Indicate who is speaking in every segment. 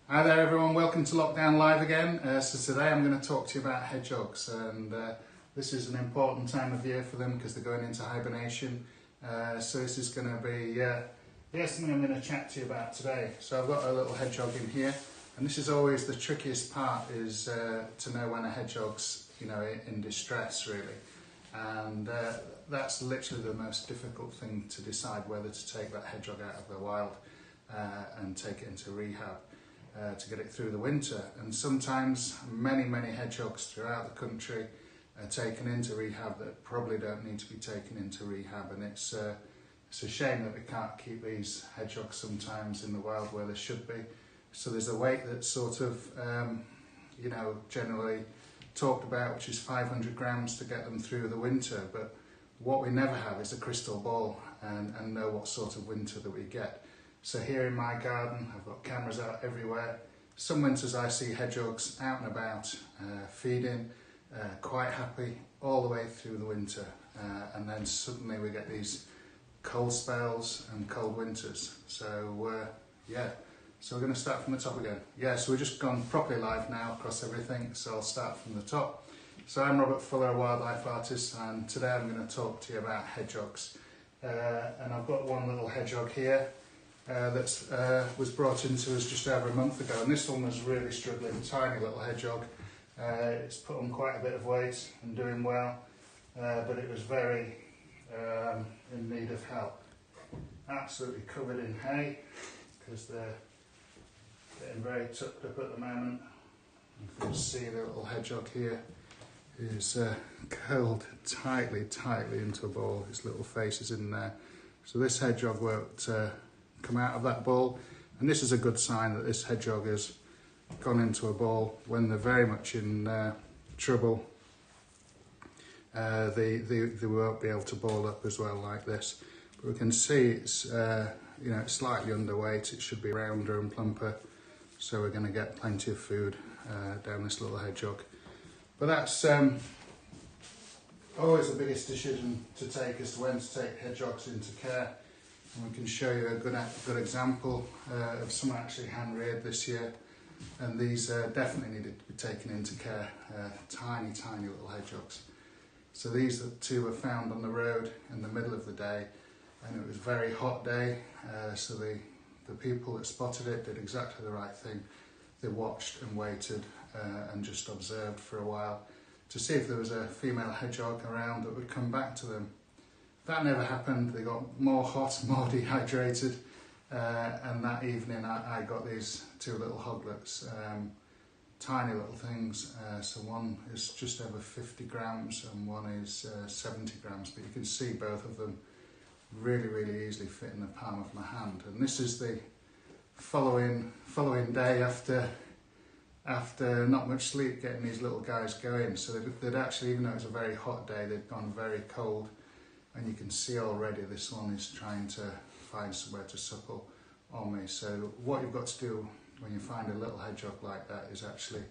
Speaker 1: Hi there everyone, welcome to Lockdown Live again. So today I'm going to talk to you about hedgehogs, and this is an important time of year for them because they're going into hibernation. So this is going to be something I'm going to chat to you about today. So I've got a little hedgehog in here, and this is always the trickiest part, is to know when a hedgehog's in distress really, and that's literally the most difficult thing to decide, whether to take that hedgehog out of the wild and take it into rehab. To get it through the winter. And sometimes many hedgehogs throughout the country are taken into rehab that probably don't need to be taken into rehab, and it's a shame that we can't keep these hedgehogs sometimes in the wild where they should be. So there's a weight that's sort of generally talked about, which is 500 grams to get them through the winter, but what we never have is a crystal ball and know what sort of winter that we get. So here in my garden, I've got cameras out everywhere. Some winters I see hedgehogs out and about, feeding, quite happy all the way through the winter. And then suddenly we get these cold spells and cold winters. So we're going to start from the top again. So we've just gone properly live now across everything, so I'll start from the top. So I'm Robert Fuller, a wildlife artist, and today I'm going to talk to you about hedgehogs. And I've got one little hedgehog here. That was brought into us just over a month ago, and this one was really struggling, tiny little hedgehog. It's put on quite a bit of weight and doing well, but it was very in need of help. Absolutely covered in hay because they're getting very tucked up at the moment. You can see the little hedgehog here is curled tightly into a ball. His little face is in there. So this hedgehog won't come out of that ball, and this is a good sign that this hedgehog has gone into a ball. When they're very much in trouble, they won't be able to ball up as well like this. But we can see it's it's slightly underweight. It should be rounder and plumper, so we're going to get plenty of food down this little hedgehog. But that's always the biggest decision to take, as to when to take hedgehogs into care. And we can show you a good example of some actually hand-reared this year, and these definitely needed to be taken into care. Tiny little hedgehogs. So these two were found on the road in the middle of the day, and it was a very hot day, so the people that spotted it did exactly the right thing. They watched and waited and just observed for a while to see if there was a female hedgehog around that would come back to them. That never happened. They got more hot, more dehydrated, and that evening I got these two little hoglets, tiny little things. So one is just over 50 grams and one is 70 grams, but you can see both of them really easily fit in the palm of my hand. And this is the following day after not much sleep, getting these little guys going. So they'd actually, even though it was a very hot day, they'd gone very cold. And you can see already this one is trying to find somewhere to suckle on me. So what you've got to do when you find a little hedgehog like that is actually,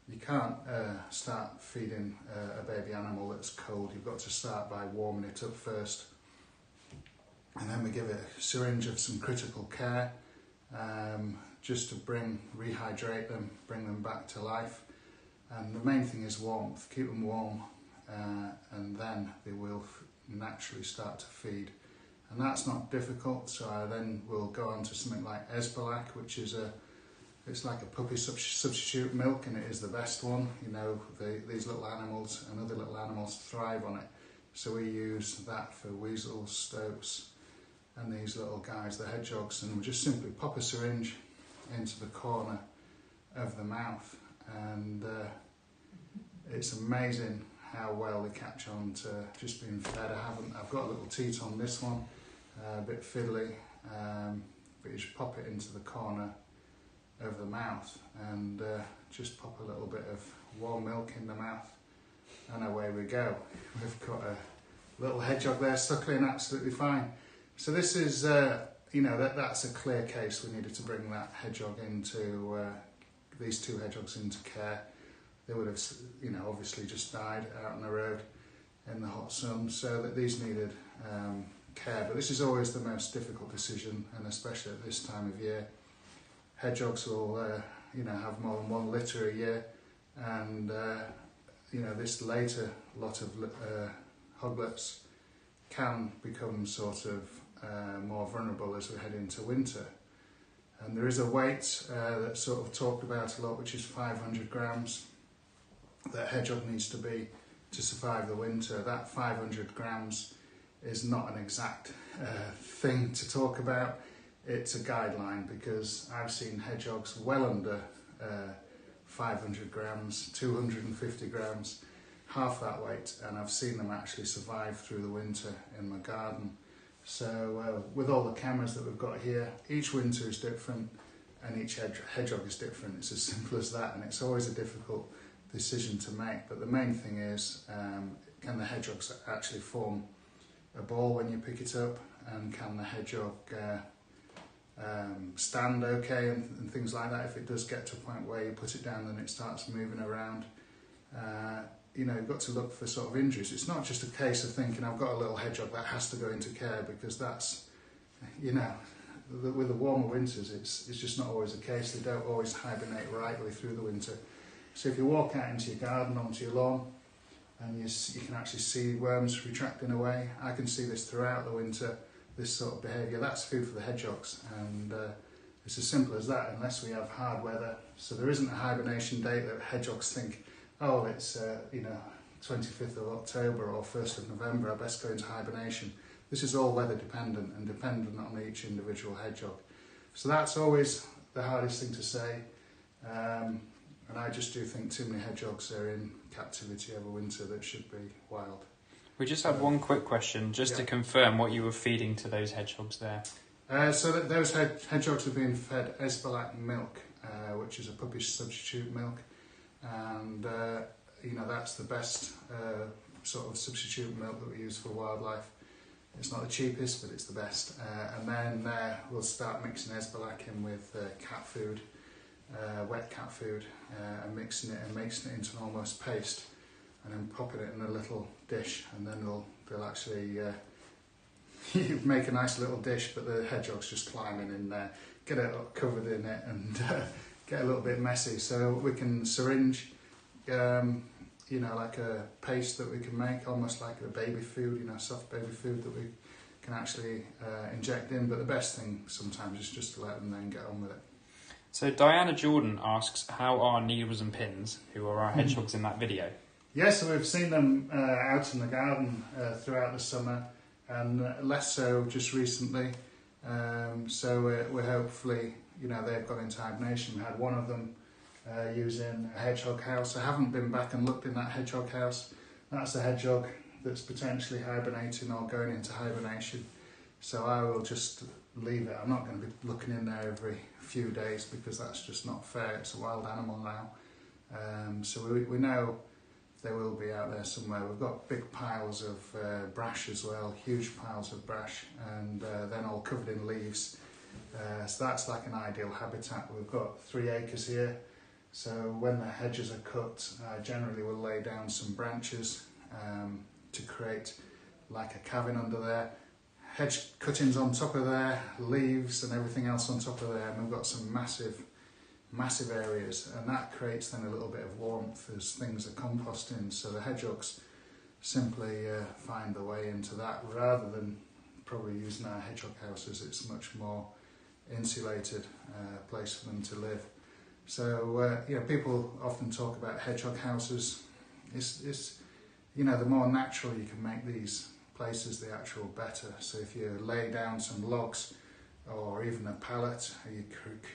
Speaker 1: you can't start feeding a baby animal that's cold. You've got to start by warming it up first. And then we give it a syringe of some critical care, just to rehydrate them, bring them back to life. And the main thing is warmth. Keep them warm, and then they will naturally start to feed, and that's not difficult. So I then will go on to something like Esbalac, which is it's like a puppy substitute milk, and it is the best one. These little animals and other little animals thrive on it, so we use that for weasels, stoats, and these little guys, the hedgehogs, and we just simply pop a syringe into the corner of the mouth, and it's amazing how well they catch on to just being fed. I've got a little teat on this one, a bit fiddly, but you just pop it into the corner of the mouth and just pop a little bit of warm milk in the mouth, and away we go. We've got a little hedgehog there suckling absolutely fine. So this is, that's a clear case. We needed to bring that hedgehog into, these two hedgehogs into care. They would have, obviously just died out on the road in the hot sun, so that these needed care. But this is always the most difficult decision, and especially at this time of year. hedgehogs will have more than one litter a year, and this later lot of hoglets can become sort of more vulnerable as we head into winter. And there is a weight that's sort of talked about a lot, which is 500 grams that a hedgehog needs to be to survive the winter. That 500 grams is not an exact thing to talk about. It's a guideline, because I've seen hedgehogs well under 500 grams, 250 grams, half that weight, and I've seen them actually survive through the winter in my garden. So with all the cameras that we've got here, each winter is different and each hedgehog is different. It's as simple as that, and it's always a difficult decision to make. But the main thing is, can the hedgehogs actually form a ball when you pick it up, and can the hedgehog stand okay and things like that. If it does get to a point where you put it down and it starts moving around, you've got to look for sort of injuries. It's not just a case of thinking, I've got a little hedgehog that has to go into care, because that's, with the warmer winters, it's just not always the case. They don't always hibernate rightly through the winter. So if you walk out into your garden, onto your lawn, and you can actually see worms retracting away, I can see this throughout the winter, this sort of behaviour. That's food for the hedgehogs, and it's as simple as that, unless we have hard weather. So there isn't a hibernation date that hedgehogs think, oh, it's 25th of October or 1st of November, I best go into hibernation. This is all weather dependent and dependent on each individual hedgehog. So that's always the hardest thing to say. And I just do think too many hedgehogs are in captivity over winter that should be wild.
Speaker 2: We just had one quick question, just to confirm what you were feeding to those hedgehogs there.
Speaker 1: So those hedgehogs are being fed Esbalac milk, which is a puppy substitute milk. And that's the best sort of substitute milk that we use for wildlife. It's not the cheapest, but it's the best. And then we'll start mixing Esbalac in with cat food, wet cat food, and mixing it into an almost paste, and then popping it in a little dish, and then they'll actually make a nice little dish, but the hedgehog's just climbing in there, get it covered in it, and get a little bit messy. So we can syringe, like a paste that we can make, almost like a baby food, soft baby food that we can actually inject in. But the best thing sometimes is just to let them then get on with it.
Speaker 2: So Diana Jordan asks, how are Needles and Pins, who are our hedgehogs in that video?
Speaker 1: Yeah, so we've seen them out in the garden throughout the summer, and less so just recently. So we're hopefully, they've gone into hibernation. We had one of them using a hedgehog house. I haven't been back and looked in that hedgehog house. That's a hedgehog that's potentially hibernating or going into hibernation. So I will just leave it. I'm not going to be looking in there every few days, because that's just not fair. It's a wild animal now. So we know they will be out there somewhere. We've got big piles of brash as well, huge piles of brash, and then all covered in leaves. So that's like an ideal habitat. We've got 3 acres here, so when the hedges are cut, generally we'll lay down some branches to create like a cabin under there. Hedge cuttings on top of there, leaves and everything else on top of there, and we've got some massive areas, and that creates then a little bit of warmth as things are composting. So the hedgehogs simply find their way into that, rather than probably using our hedgehog houses. It's much more insulated place for them to live. So people often talk about hedgehog houses. It's the more natural you can make these places, the actual better. So if you lay down some logs or even a pallet,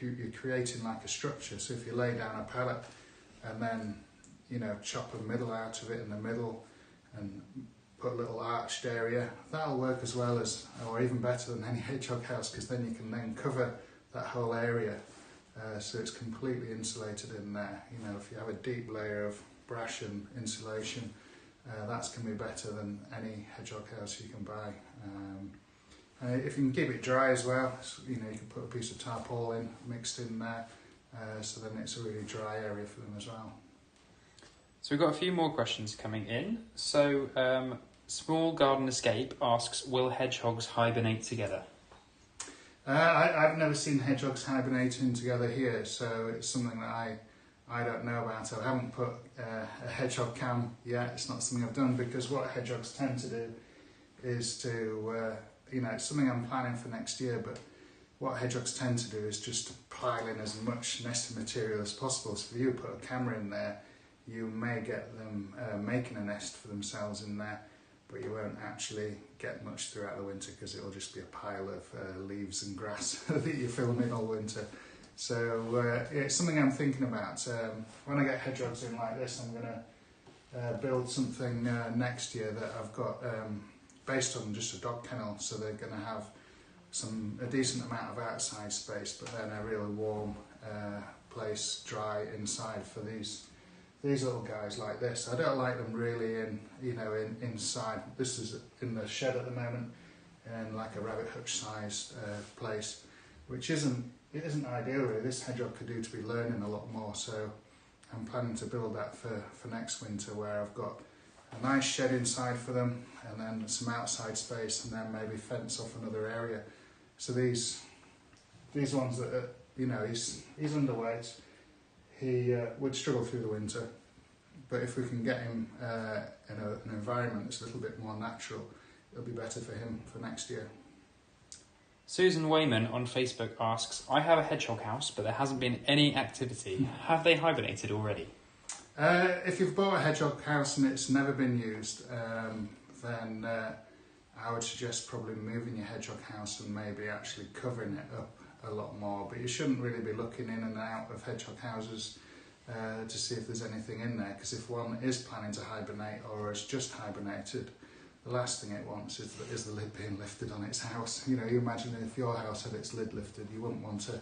Speaker 1: you're creating like a structure. So if you lay down a pallet and then chop a middle out of it in the middle and put a little arched area, that'll work as well as, or even better than any hedgehog house, because then you can then cover that whole area, so it's completely insulated in there. If you have a deep layer of brash and insulation, that's going to be better than any hedgehog house you can buy. If you can keep it dry as well, you can put a piece of tarpaulin mixed in there, so then it's a really dry area for them as well.
Speaker 2: So we've got a few more questions coming in. So Small Garden Escape asks, will hedgehogs hibernate together?
Speaker 1: I've never seen hedgehogs hibernating together here, so it's something that I don't know about. I haven't put a hedgehog cam yet. It's not something I've done, because what hedgehogs tend to do is to, it's something I'm planning for next year, but what hedgehogs tend to do is just to pile in as much nesting material as possible. So if you put a camera in there, you may get them making a nest for themselves in there, but you won't actually get much throughout the winter, because it'll just be a pile of leaves and grass that you film in all winter. So it's something I'm thinking about. When I get hedgehogs in like this, I'm going to build something next year that I've got based on just a dog kennel, so they're going to have a decent amount of outside space, but then a really warm place, dry inside for these little guys like this. I don't like them really inside. This is in the shed at the moment, in like a rabbit hutch sized place, which isn't ideal really. This hedgehog could do to be learning a lot more, so I'm planning to build that for next winter, where I've got a nice shed inside for them, and then some outside space, and then maybe fence off another area. So these ones that he's underweight. He would struggle through the winter, but if we can get him in an environment that's a little bit more natural, it'll be better for him for next year.
Speaker 2: Susan Wayman on Facebook asks, I have a hedgehog house, but there hasn't been any activity. Have they hibernated already?
Speaker 1: If you've bought a hedgehog house and it's never been used, then I would suggest probably moving your hedgehog house and maybe actually covering it up a lot more. But you shouldn't really be looking in and out of hedgehog houses to see if there's anything in there, because if one is planning to hibernate or has just hibernated, the last thing it wants is the lid being lifted on its house. You imagine if your house had its lid lifted, you wouldn't want to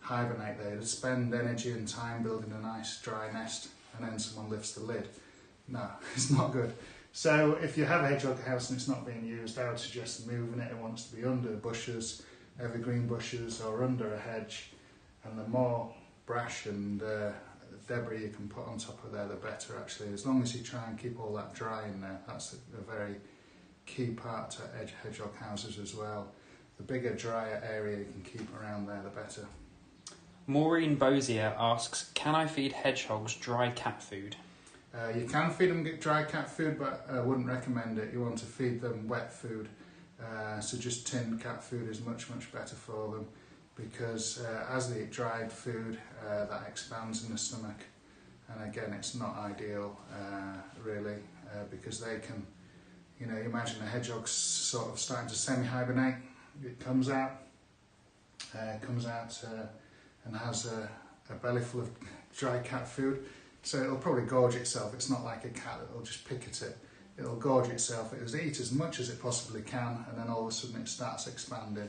Speaker 1: hibernate there. You'd spend energy and time building a nice dry nest, and then someone lifts the lid. No, it's not good. So if you have a hedgehog house and it's not being used, I would suggest moving it. It wants to be under bushes, evergreen bushes, or under a hedge, and the more brash and debris you can put on top of there, the better actually. As long as you try and keep all that dry in there, that's a very key part to hedgehog houses as well. The bigger, drier area you can keep around there, the better.
Speaker 2: Maureen Bozier asks, can I feed hedgehogs dry cat food?
Speaker 1: You can feed them dry cat food, but I wouldn't recommend it. You want to feed them wet food. So just tinned cat food is much, much better for them, because as they eat dried food, that expands in the stomach. And again, it's not ideal, really, because they can, you imagine a hedgehog sort of starting to semi-hibernate. It comes out and has a belly full of dry cat food. So it'll probably gorge itself. It's not like a cat that'll just pick at it. It'll gorge itself. It'll eat as much as it possibly can, and then all of a sudden it starts expanding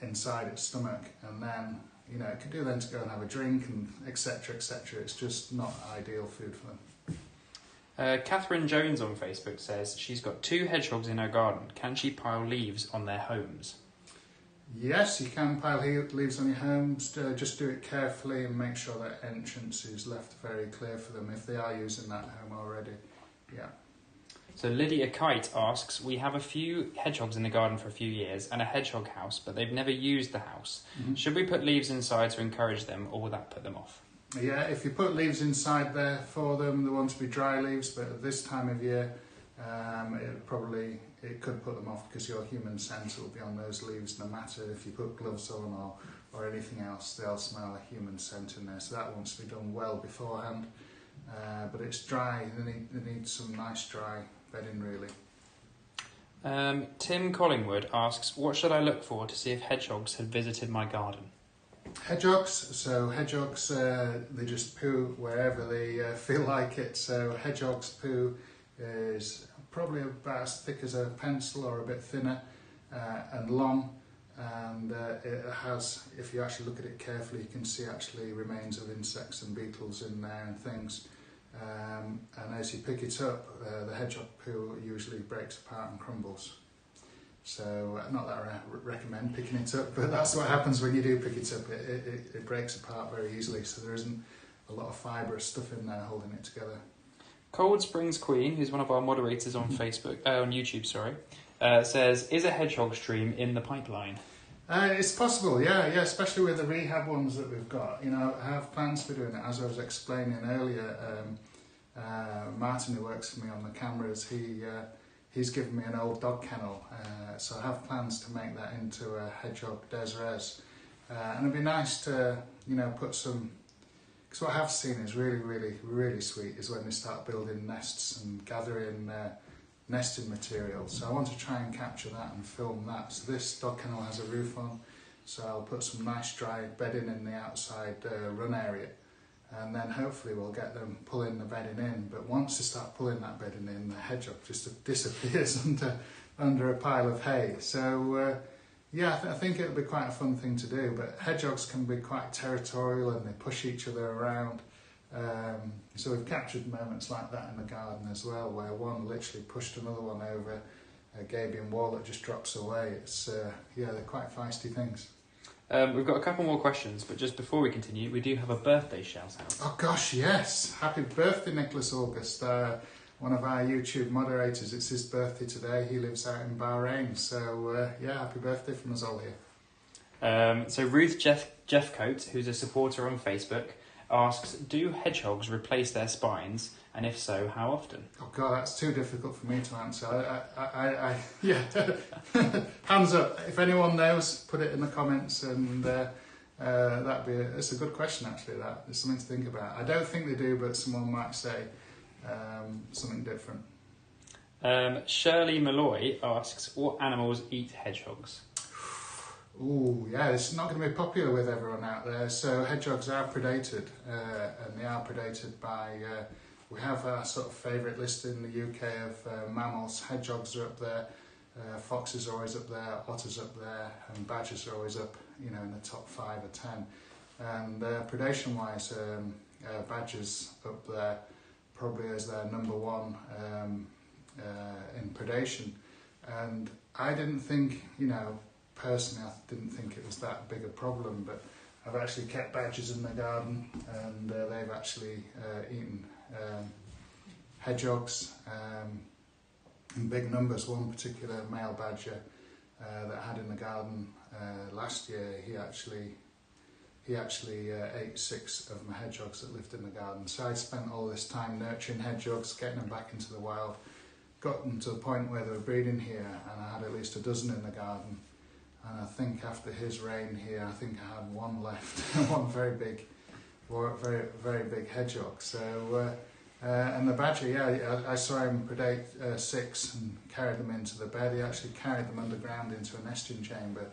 Speaker 1: inside its stomach, and then it could do then to go and have a drink and etc. etc. It's just not ideal food for them.
Speaker 2: Catherine Jones on Facebook says she's got 2 hedgehogs in her garden. Can she pile leaves on their homes?
Speaker 1: Yes, you can pile leaves on your homes. Just do it carefully and make sure that entrance is left very clear for them if they are using that home already. Yeah.
Speaker 2: So Lydia Kite asks, we have a few hedgehogs in the garden for a few years and a hedgehog house, but they've never used the house. Mm-hmm. Should we put leaves inside to encourage them, or will that put them off?
Speaker 1: Yeah, if you put leaves inside there for them, they want to be dry leaves, but at this time of year, it could put them off, because your human scent will be on those leaves no matter if you put gloves on or anything else. They'll smell a human scent in there, so that wants to be done well beforehand. But it's dry. They need some nice dry bedding really.
Speaker 2: Tim Collingwood asks, what should I look for to see if hedgehogs have visited my garden?
Speaker 1: Hedgehogs, they just poo wherever they feel like it. So hedgehogs poo is probably about as thick as a pencil or a bit thinner and long, and it has, if you actually look at it carefully, you can see actually remains of insects and beetles in there and things. And as you pick it up, the hedgehog poo usually breaks apart and crumbles. So, not that I recommend picking it up, but that's what happens when you do pick it up. It breaks apart very easily, so there isn't a lot of fibrous stuff in there holding it together.
Speaker 2: Cold Springs Queen, who's one of our moderators on Facebook, on YouTube, says, is a hedgehog stream in the pipeline?
Speaker 1: It's possible, yeah, especially with the rehab ones that we've got. You know, I have plans for doing it. As I was explaining earlier, Martin, who works for me on the cameras, he's given me an old dog kennel, so I have plans to make that into a hedgehog des res. And it'd be nice to, you know, put some, because what I have seen is really sweet is when they start building nests and gathering nesting material. So I want to try and capture that and film that. So this dog kennel has a roof on, so I'll put some nice dry bedding in the outside run area, and then hopefully we'll get them pulling the bedding in. But once they start pulling that bedding in, the hedgehog just disappears under a pile of hay. So yeah, I think it'll be quite a fun thing to do. But hedgehogs can be quite territorial and they push each other around. So we've captured moments like that in the garden as well, where one literally pushed another one over a gabion wall that just drops away. It's yeah, they're quite feisty things.
Speaker 2: We've got a couple more questions, but just before we continue, we do have a birthday shout out.
Speaker 1: Oh gosh, yes! Happy birthday, Nicholas August. One of our YouTube moderators. It's his birthday today. He lives out in Bahrain, so yeah, happy birthday from us all here.
Speaker 2: So Ruth Jeffcoat, who's a supporter on Facebook, asks, do hedgehogs replace their spines, and if so, how often?
Speaker 1: Oh God, that's too difficult for me to answer. Yeah, hands up. If anyone knows, put it in the comments, and it's a good question actually. That it's something to think about. I don't think they do, but someone might say something different.
Speaker 2: Shirley Malloy asks, what animals eat hedgehogs?
Speaker 1: Ooh, yeah, it's not going to be popular with everyone out there. So hedgehogs are predated, and they are predated by, we have our sort of favourite list in the UK of mammals. Hedgehogs are up there, foxes are always up there, otters up there, and badgers are always up, you know, in the top 5 or 10. And predation-wise, badgers up there probably as their number one in predation. And I didn't think, you know, personally, I didn't think it was that big a problem, but I've actually kept badgers in the garden, and they've actually eaten hedgehogs in big numbers. One particular male badger that I had in the garden last year, he actually ate 6 of my hedgehogs that lived in the garden. So I spent all this time nurturing hedgehogs, getting them back into the wild, got them to the point where they were breeding here, and I had at least a dozen in the garden. And I think after his reign here, I think I had one left, one very big hedgehog. So, and the badger, yeah, I saw him predate 6 and carried them into the bed. He actually carried them underground into a nesting chamber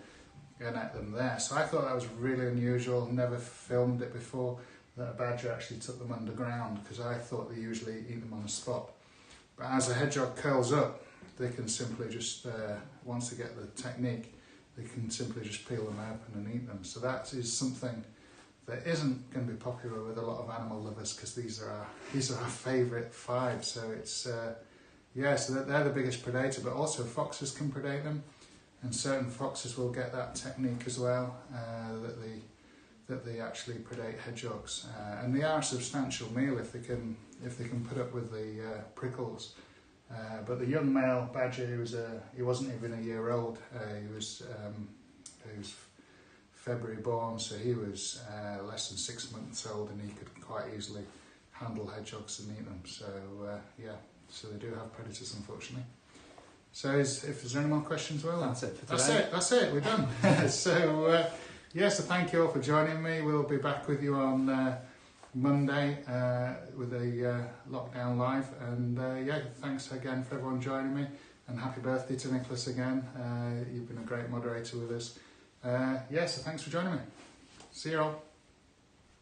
Speaker 1: and ate them there. So I thought that was really unusual. Never filmed it before, that a badger actually took them underground, because I thought they usually eat them on the spot. But as a hedgehog curls up, they can simply just, once they get the technique, they can simply just peel them open and eat them. So that is something that isn't going to be popular with a lot of animal lovers, because these are our favourite 5. So it's yeah, so they're the biggest predator. But also foxes can predate them, and certain foxes will get that technique as well, that they actually predate hedgehogs, and they are a substantial meal if they can put up with the prickles. But the young male badger, he wasn't even a year old. He was February born, so he was less than 6 months old, and he could quite easily handle hedgehogs and eat them. So yeah, so they do have predators, unfortunately. So if there's any more questions, well,
Speaker 2: that's it for today.
Speaker 1: That's it. We're done. So so thank you all for joining me. We'll be back with you on Monday with a lockdown live, and yeah, thanks again for everyone joining me, and happy birthday to Nicholas again. You've been a great moderator with us. So thanks for joining me. See you all.